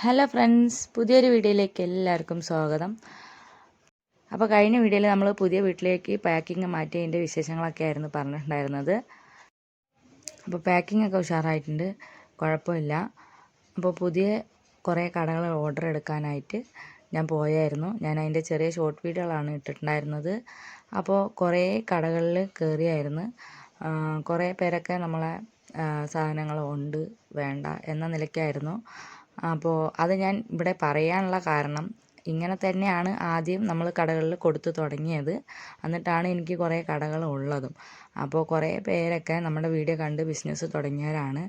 Hello friends, പുതിയൊരു വീഡിയോയിലേക്ക് എല്ലാവർക്കും സ്വാഗതം. അപ്പോൾ കഴിഞ്ഞ വീഡിയോയിൽ നമ്മൾ പുതിയ വീട്ടിലേക്ക് പാക്കിങ് മാറ്റിയതിൻ്റെ വിശേഷങ്ങളൊക്കെ ആയിരുന്നു പറഞ്ഞിട്ടുണ്ടായിരുന്നത്. അപ്പോൾ പാക്കിംഗ് ഒക്കെ ഉഷാറായിട്ടുണ്ട്, കുഴപ്പമില്ല. അപ്പോൾ പുതിയ കുറേ കടകൾ ഓർഡർ എടുക്കാനായിട്ട് ഞാൻ പോയായിരുന്നു. ഞാൻ അതിൻ്റെ ചെറിയ ഷോർട്ട് വീഡിയോകളാണ് ഇട്ടിട്ടുണ്ടായിരുന്നത്. അപ്പോൾ കുറേ കടകളിൽ കയറിയായിരുന്നു. കുറേ പേരൊക്കെ നമ്മളെ സാധനങ്ങൾ ഉണ്ട് വേണ്ട എന്ന നിലയ്ക്കായിരുന്നു. അപ്പോൾ അത് ഞാൻ ഇവിടെ പറയാനുള്ള കാരണം, ഇങ്ങനെ തന്നെയാണ് ആദ്യം നമ്മൾ കടകളിൽ കൊടുത്തു തുടങ്ങിയത്. എന്നിട്ടാണ് എനിക്ക് കുറേ കടകൾ ഉള്ളതും. അപ്പോൾ കുറേ പേരൊക്കെ നമ്മുടെ വീഡിയോ കണ്ട് ബിസിനസ് തുടങ്ങിയവരാണ്.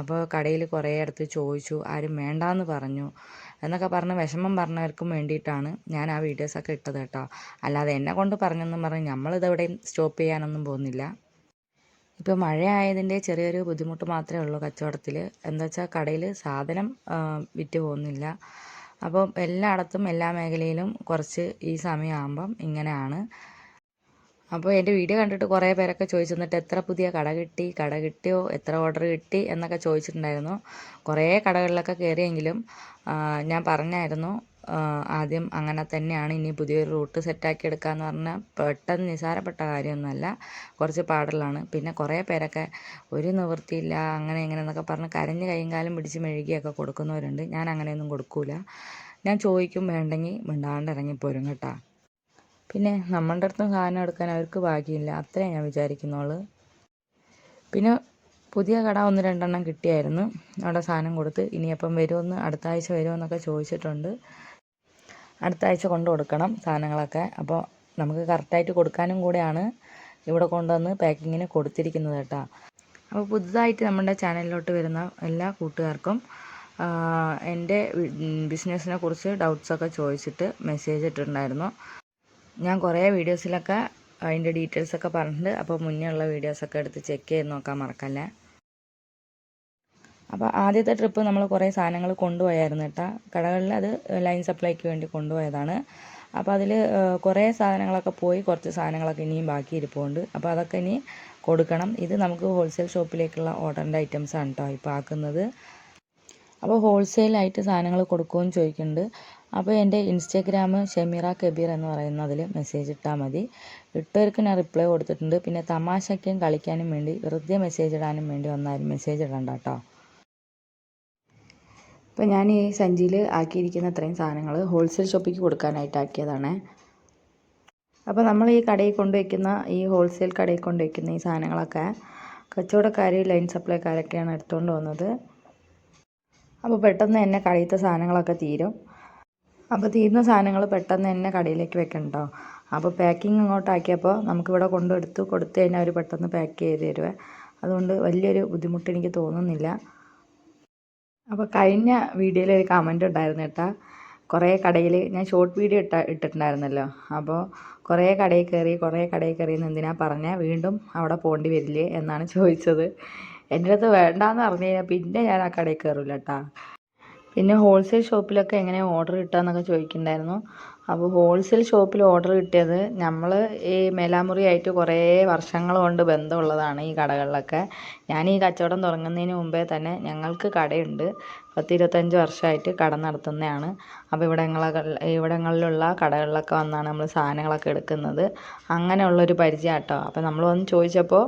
അപ്പോൾ കടയിൽ കുറേ അടുത്ത് ചോദിച്ചു, ആരും വേണ്ടാന്ന് പറഞ്ഞു എന്നൊക്കെ പറഞ്ഞ് വിഷമം പറഞ്ഞവർക്കും വേണ്ടിയിട്ടാണ് ഞാൻ ആ വീഡിയോസൊക്കെ ഇട്ടത് കേട്ടോ. അല്ലാതെ എന്നെ കൊണ്ട് പറഞ്ഞെന്നും പറഞ്ഞ് നമ്മളിതെവിടെയും സ്റ്റോപ്പ് ചെയ്യാനൊന്നും പോകുന്നില്ല. ഇപ്പോൾ മഴ ആയതിൻ്റെ ചെറിയൊരു ബുദ്ധിമുട്ട് മാത്രമേ ഉള്ളൂ കച്ചവടത്തിൽ. എന്താ വെച്ചാൽ കടയിൽ സാധനം വിറ്റ് പോകുന്നില്ല. അപ്പം എല്ലായിടത്തും എല്ലാ മേഖലയിലും കുറച്ച് ഈ സമയമാകുമ്പം ഇങ്ങനെയാണ്. അപ്പോൾ എൻ്റെ വീഡിയോ കണ്ടിട്ട് കുറേ പേരൊക്കെ ചോദിച്ചു, എന്നിട്ട് എത്ര പുതിയ കട കിട്ടിയോ, എത്ര ഓർഡർ കിട്ടി എന്നൊക്കെ ചോദിച്ചിട്ടുണ്ടായിരുന്നു. കുറേ കടകളിലൊക്കെ കയറിയെങ്കിലും ഞാൻ പറഞ്ഞായിരുന്നു ആദ്യം അങ്ങനെ തന്നെയാണ്, ഇനി പുതിയൊരു റൂട്ട് സെറ്റാക്കി എടുക്കാമെന്ന് പറഞ്ഞാൽ പെട്ടെന്ന് നിസ്സാരപ്പെട്ട കാര്യമൊന്നുമല്ല, കുറച്ച് പാടുള്ളതാണ്. പിന്നെ കുറേ പേരൊക്കെ ഒരു നിവൃത്തിയില്ല അങ്ങനെ ഇങ്ങനെ എന്നൊക്കെ പറഞ്ഞ് കരഞ്ഞ് കൈയും കാലും പിടിച്ച് മെഴുകിയൊക്കെ കൊടുക്കുന്നവരുണ്ട്. ഞാൻ അങ്ങനെയൊന്നും കൊടുക്കൂല. ഞാൻ ചോദിക്കും, വേണ്ടെങ്കിൽ മിണ്ടാണ്ട് ഇറങ്ങിപ്പോരും കേട്ടോ. പിന്നെ നമ്മളുടെ അടുത്തും സാധനം എടുക്കാൻ അവർക്ക് ഭാഗ്യമില്ല, അത്രേ ഞാൻ വിചാരിക്കുന്നുള്ളൂ. പിന്നെ പുതിയ കട 1-2 കിട്ടിയായിരുന്നു. അവിടെ സാധനം കൊടുത്ത് ഇനിയപ്പം വരുമെന്ന്, അടുത്ത ആഴ്ച വരുമെന്നൊക്കെ ചോദിച്ചിട്ടുണ്ട്. അടുത്ത ആഴ്ച കൊണ്ട് കൊടുക്കണം സാധനങ്ങളൊക്കെ. അപ്പോൾ നമുക്ക് കറക്റ്റായിട്ട് കൊടുക്കാനും കൂടെയാണ് ഇവിടെ കൊണ്ടുവന്ന് പാക്കിങ്ങിന് കൊടുത്തിരിക്കുന്നത് കേട്ടോ. അപ്പോൾ പുതുതായിട്ട് നമ്മുടെ ചാനലിലോട്ട് വരുന്ന എല്ലാ കൂട്ടുകാർക്കും എൻ്റെ ബിസിനസ്സിനെ കുറിച്ച് ഡൗട്ട്സൊക്കെ ചോദിച്ചിട്ട് മെസ്സേജ് ഇട്ടിട്ടുണ്ടായിരുന്നു. ഞാൻ കുറേ വീഡിയോസിലൊക്കെ അതിൻ്റെ ഡീറ്റെയിൽസൊക്കെ പറഞ്ഞിട്ടുണ്ട്. അപ്പോൾ മുന്നേ ഉള്ള വീഡിയോസൊക്കെ എടുത്ത് ചെക്ക് ചെയ്ത് നോക്കാൻ മറക്കല്ലേ. അപ്പോൾ ആദ്യത്തെ ട്രിപ്പ് നമ്മൾ കുറേ സാധനങ്ങൾ കൊണ്ടുപോയായിരുന്നു കേട്ടോ കടകളിൽ. അത് ലൈൻ സപ്ലൈക്ക് വേണ്ടി കൊണ്ടുപോയതാണ്. അപ്പോൾ അതിൽ കുറേ സാധനങ്ങളൊക്കെ പോയി, കുറച്ച് സാധനങ്ങളൊക്കെ ഇനിയും ബാക്കി ഇരിപ്പുണ്ട്. അപ്പോൾ അതൊക്കെ ഇനി കൊടുക്കണം. ഇത് നമുക്ക് ഹോൾസെയിൽ ഷോപ്പിലേക്കുള്ള ഓർഡറിൻ്റെ ഐറ്റംസാണ് കേട്ടോ ഇപ്പോൾ ആക്കുന്നത്. അപ്പോൾ ഹോൾസെയിലായിട്ട് സാധനങ്ങൾ കൊടുക്കുമെന്ന് ചോദിക്കുന്നുണ്ട്. അപ്പോൾ എൻ്റെ ഇൻസ്റ്റാഗ്രാം ഷമീറ കബീർ എന്ന് പറയുന്നതിൽ മെസ്സേജ് ഇട്ടാൽ മതി. ഇട്ടവർക്ക് ഞാൻ റിപ്ലൈ കൊടുത്തിട്ടുണ്ട്. പിന്നെ തമാശയ്ക്കും കളിക്കാനും വേണ്ടി വെറുതെ മെസ്സേജ് ഇടാനും വേണ്ടി വന്നാലും മെസ്സേജ് ഇടണ്ട കേട്ടോ. അപ്പോൾ ഞാൻ ഈ സഞ്ചിയിൽ ആക്കിയിരിക്കുന്ന അത്രയും സാധനങ്ങൾ ഹോൾസെയിൽ ഷോപ്പിലേക്ക് കൊടുക്കാനായിട്ട് ആക്കിയതാണ്. അപ്പോൾ നമ്മൾ ഈ കടയിൽ കൊണ്ടുവയ്ക്കുന്ന, ഈ ഹോൾസെയിൽ കടയിൽ കൊണ്ടുവയ്ക്കുന്ന ഈ സാധനങ്ങളൊക്കെ കച്ചവടക്കാർ, ലൈൻ സപ്ലൈക്കാരൊക്കെയാണ് എടുത്തുകൊണ്ട് വന്നത്. അപ്പോൾ പെട്ടെന്ന് തന്നെ കടയിലത്തെ സാധനങ്ങളൊക്കെ തീരും. അപ്പോൾ തീരുന്ന സാധനങ്ങൾ പെട്ടെന്ന് തന്നെ കടയിലേക്ക് വെക്കണ്ടോ. അപ്പോൾ പാക്കിങ് അങ്ങോട്ടാക്കിയപ്പോൾ നമുക്കിവിടെ കൊടുത്തു കഴിഞ്ഞാൽ അവർ പെട്ടെന്ന് പാക്ക് ചെയ്ത് തരുവേ. അതുകൊണ്ട് വലിയൊരു ബുദ്ധിമുട്ട് എനിക്ക് തോന്നുന്നില്ല. അപ്പോൾ കഴിഞ്ഞ വീഡിയോയിൽ ഒരു കമൻറ്റ് ഉണ്ടായിരുന്നു കേട്ടോ. കുറേ കടയിൽ ഞാൻ ഷോർട്ട് വീഡിയോ ഇട്ടിട്ടുണ്ടായിരുന്നല്ലോ. അപ്പോൾ കുറേ കടയിൽ കയറി എന്ന് എന്തിനാ പറഞ്ഞാൽ വീണ്ടും അവിടെ പോകേണ്ടി വരില്ലേ എന്നാണ് ചോദിച്ചത്. എൻ്റെ അടുത്ത് വേണ്ടാന്ന് പറഞ്ഞു കഴിഞ്ഞാൽ പിന്നെ ഞാൻ ആ കടയിൽ കയറില്ല കേട്ടോ. പിന്നെ ഹോൾസെയിൽ ഷോപ്പിലൊക്കെ എങ്ങനെയാണ് ഓർഡർ കിട്ടുകയെന്നൊക്കെ ചോദിക്കുന്നുണ്ടായിരുന്നു. അപ്പോൾ ഹോൾസെയിൽ ഷോപ്പിൽ ഓർഡർ കിട്ടിയത്, നമ്മൾ ഈ മേലാമുറിയായിട്ട് കുറേ വർഷങ്ങൾ കൊണ്ട് ബന്ധമുള്ളതാണ് ഈ കടകളിലൊക്കെ. ഞാൻ ഈ കച്ചവടം തുടങ്ങുന്നതിന് മുമ്പേ തന്നെ ഞങ്ങൾക്ക് കടയുണ്ട്. 10-25 വർഷമായിട്ട് കട നടത്തുന്നതാണ്. അപ്പോൾ ഇവിടങ്ങളിലുള്ള കടകളിലൊക്കെ വന്നാണ് നമ്മൾ സാധനങ്ങളൊക്കെ എടുക്കുന്നത്. അങ്ങനെയുള്ളൊരു പരിചയം കേട്ടോ. അപ്പോൾ നമ്മൾ വന്ന് ചോദിച്ചപ്പോൾ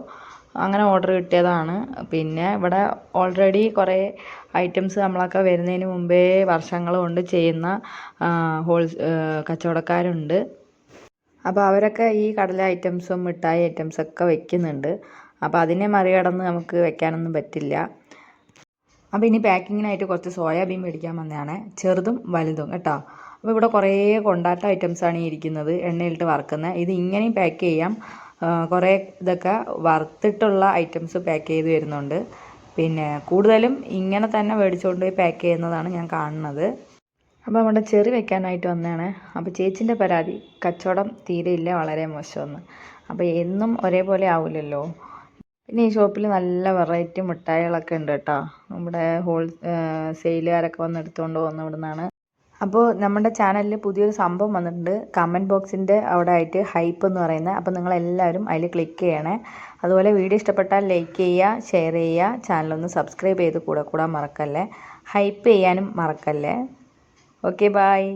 അങ്ങനെ ഓർഡർ കിട്ടിയതാണ്. പിന്നെ ഇവിടെ ഓൾറെഡി കുറേ ഐറ്റംസ് നമ്മളൊക്കെ വരുന്നതിന് മുമ്പേ വർഷങ്ങൾ കൊണ്ട് ചെയ്യുന്ന കച്ചവടക്കാരുണ്ട്. അപ്പോൾ അവരൊക്കെ ഈ കടല ഐറ്റംസും മിഠായി ഐറ്റംസൊക്കെ വെക്കുന്നുണ്ട്. അപ്പോൾ അതിനെ മറികടന്ന് നമുക്ക് വെക്കാനൊന്നും പറ്റില്ല. അപ്പോൾ ഇനി പാക്കിങ്ങിനായിട്ട് കുറച്ച് സോയാബീൻ മേടിക്കാൻ വന്നതാണ്, ചെറുതും വലുതും കേട്ടോ. അപ്പോൾ ഇവിടെ കുറേ കൊണ്ടാട്ട ഐറ്റംസാണ് ഈ ഇരിക്കുന്നത്, എണ്ണയിലിട്ട് വറുക്കുന്നത്. ഇത് ഇങ്ങനെയും പാക്ക് ചെയ്യാം. കുറേ ഇതൊക്കെ വറുത്തിട്ടുള്ള ഐറ്റംസ് പാക്ക് ചെയ്ത് വരുന്നുണ്ട്. പിന്നെ കൂടുതലും ഇങ്ങനെ തന്നെ മേടിച്ചുകൊണ്ട് പോയി പാക്ക് ചെയ്യുന്നതാണ് ഞാൻ കാണുന്നത്. അപ്പോൾ അവിടെ ചെറി വെക്കാനായിട്ട് വന്നതാണ്. അപ്പോൾ ചേച്ചിൻ്റെ പരാതി, കച്ചവടം തീരെയില്ല, വളരെ മോശമെന്ന്. അപ്പോൾ എന്നും ഒരേപോലെ ആവില്ലല്ലോ. പിന്നെ ഈ ഷോപ്പിൽ നല്ല വെറൈറ്റി മിഠായികളൊക്കെ ഉണ്ട് കേട്ടോ. നമ്മുടെ സെയിലുകാരൊക്കെ വന്ന് എടുത്തുകൊണ്ട് പോകുന്ന ഇവിടെ നിന്നാണ്. അപ്പോൾ നമ്മുടെ ചാനലിൽ പുതിയൊരു സംഭവം വന്നിട്ടുണ്ട്, കമൻറ്റ് ബോക്സിൻ്റെ അവിടെ ആയിട്ട് ഹൈപ്പ് എന്ന് പറയുന്നത്. അപ്പോൾ നിങ്ങളെല്ലാവരും അതിൽ ക്ലിക്ക് ചെയ്യണേ. അതുപോലെ വീഡിയോ ഇഷ്ടപ്പെട്ടാൽ ലൈക്ക് ചെയ്യുക, ഷെയർ ചെയ്യുക, ചാനലൊന്ന് സബ്സ്ക്രൈബ് ചെയ്ത് കൂടാൻ മറക്കല്ലേ. ഹൈപ്പ് ചെയ്യാനും മറക്കല്ലേ. Okay bye.